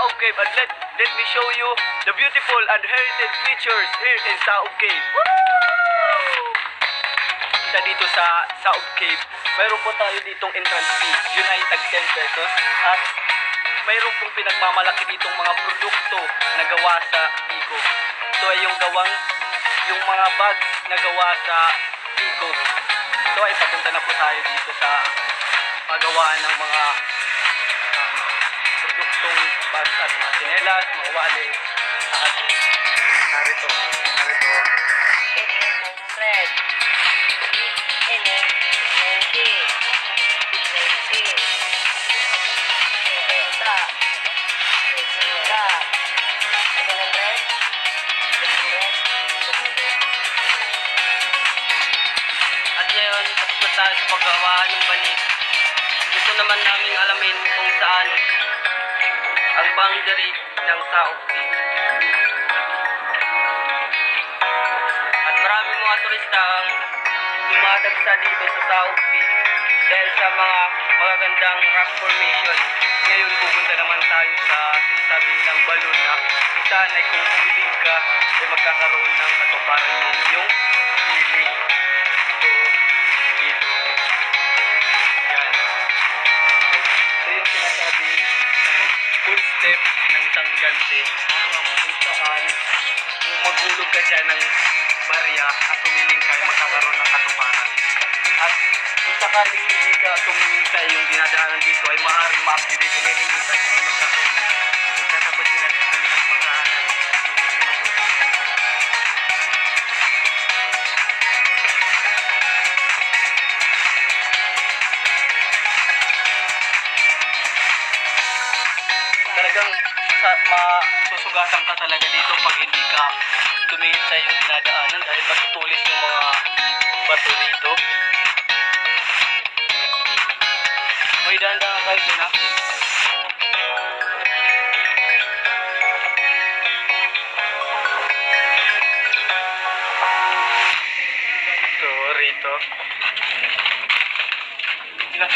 Saob Cave and let me show you the beautiful and heritage features here in Saob Cave. Isa dito sa Saob Cave, mayroon po tayo ditong entrance fee. Yun ay tag 10 pesos. At mayroon pong pinagmamalaki ditong mga produkto na gawa sa Biko. Ito ay yung mga bags na gawa sa Biko. Ito ay papunta na po tayo dito sa pagawaan ng mga produktong bags at mga sinelas, mga wale. At narito. Red. At ngayon, tapos tayo sa paggawa ng banig. Gusto naman namin alamin kung saan ang boundary ng Saob Cave. At maraming mga turista ang dumadagsa dito sa Saob Cave dahil sa mga magagandang rock formation. Ngayon pupunta naman tayo sa sinasabi ng balon na kung saan ay kung umiling ka ay magkakaroon ng katuparan yung iyong feeling. So, dito. Yan. So, yung sinasabi ng footstep ng isang gante kung saan kung maghulog ka dyan ng barya at tumiling ka ay magkakaroon ng katuparan. At kung sakaling hindi ka tumingin sa iyong dinadaanan dito ay maaaring ma-accident na nilimitan ay magkakapit sila sa kanilang pag-aaral. Talagang masusugatan ka talaga dito pag hindi ka tumingin sa iyong dinadaanan dahil matutulis yung mga bato dito. May dahan-dahan kayo dun ha. Ito, rito. Sila.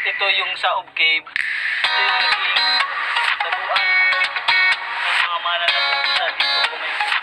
Ito yung Saob Cave. Ito yung naging tabuan ng mga mananap sa dito.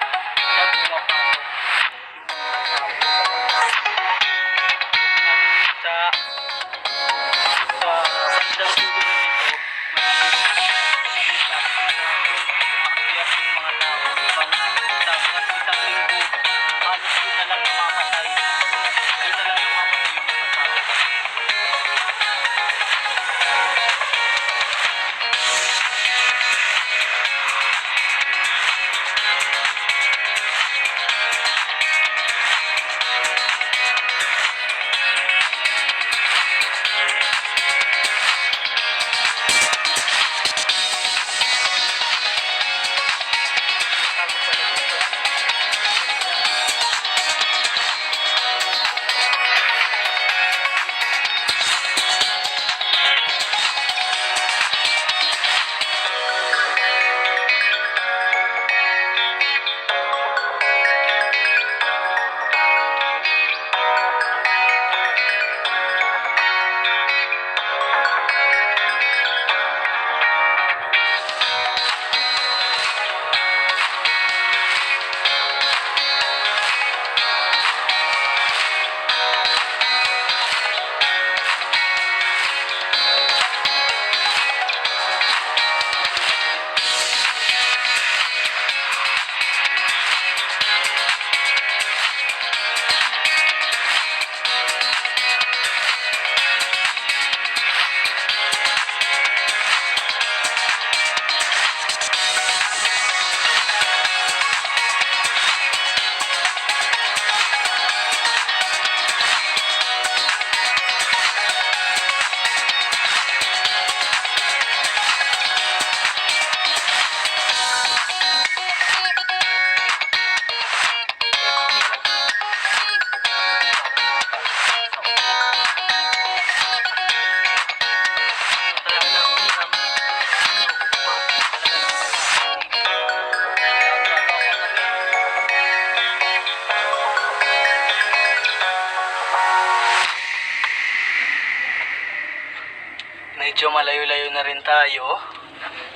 tayo.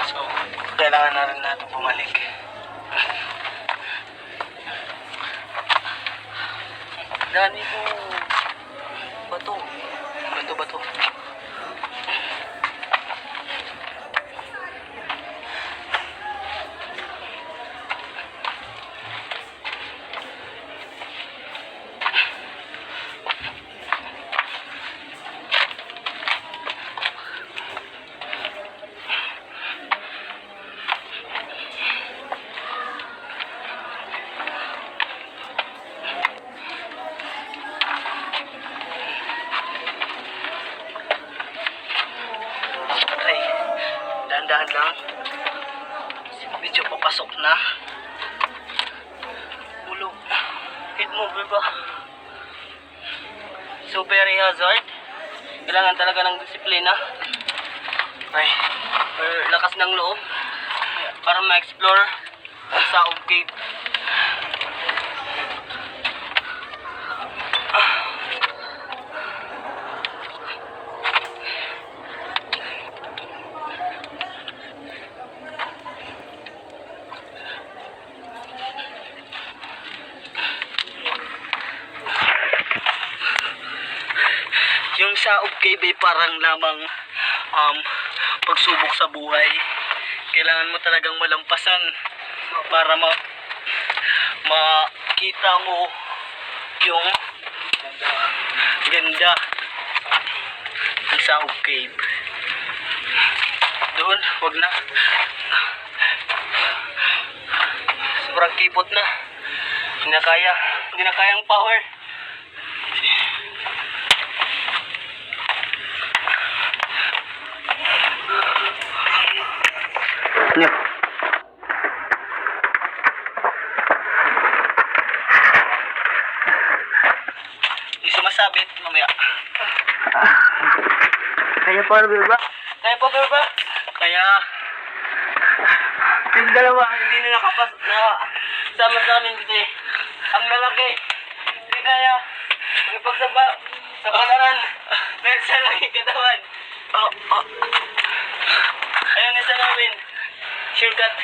So, kailangan na rin natin bumalik. Dami ko bato. Bato. Dahan lang. Medyo papasok na. Ulo. Hit mo, ba? So, very hazard. Kailangan talaga ng disiplina. Okay. Lakas ng loob. Para ma-explore ang Saob Cave. Yung Saob Cave ay parang lamang pagsubok sa buhay. Kailangan mo talagang malampasan para makita mo yung ganda ng Saob Cave. Doon, wag na. Sobrang kipot na. Hindi na kayang power. Nya. Hindi sumasabit mamaya. Kaya pa ba? Kaya yung dalawa hindi na sama sa amin dito eh. Ang lalaki. Hindi kaya magpagsaba sa palaran. Dahil sa laki katawan. Ayun isa namin. Shortcut.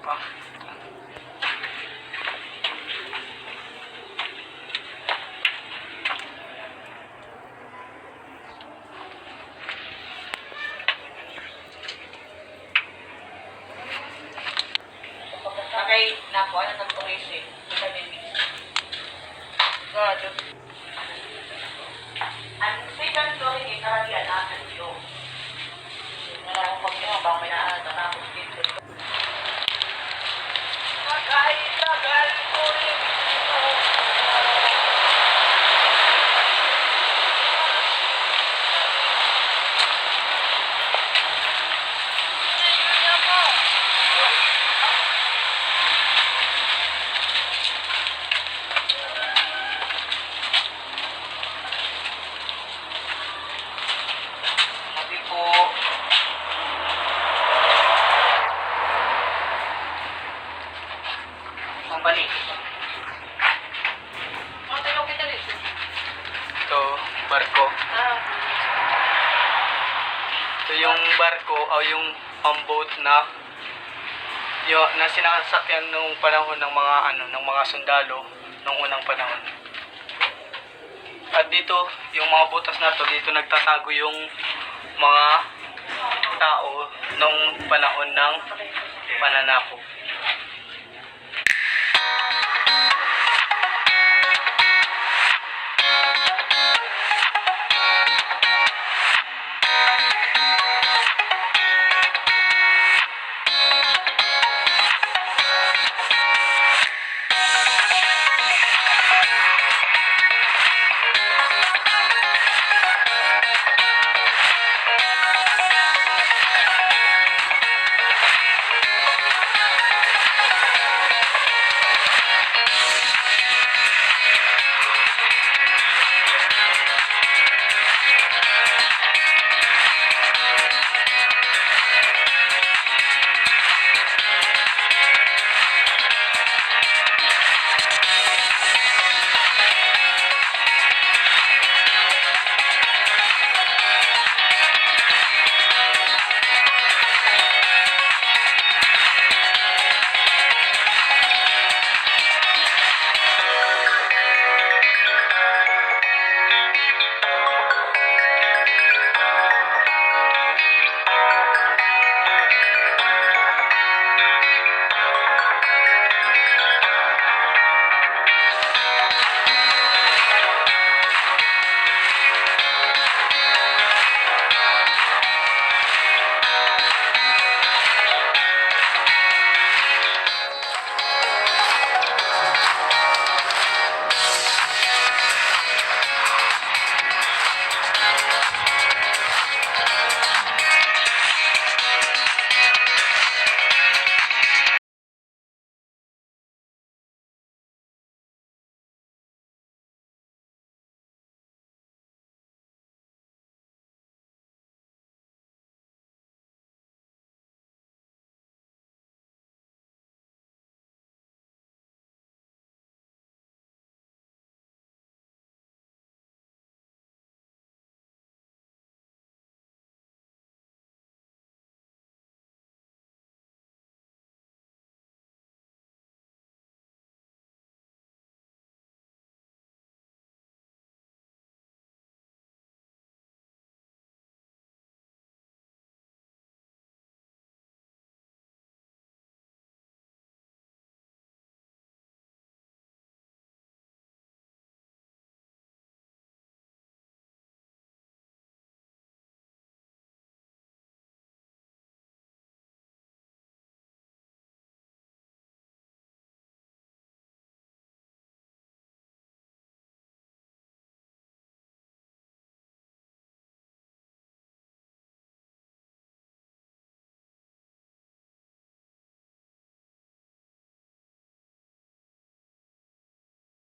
pa. Okay, nakuha na ng turismo. Gado. Ang second floor ni karamihan natin yun. Wala akong pag-iwa, baka may nakatapos dito. Nagkailagal ko rin ito. Sabi po, ang balik. Mga tanong kita dito. Ito, barko. Ito yung barko o yung boat na sinasakyan nung panahon ng mga ng mga sundalo nung unang panahon. At dito, yung mga butas na to, dito nagtatago yung mga tao nung panahon ng pananakop.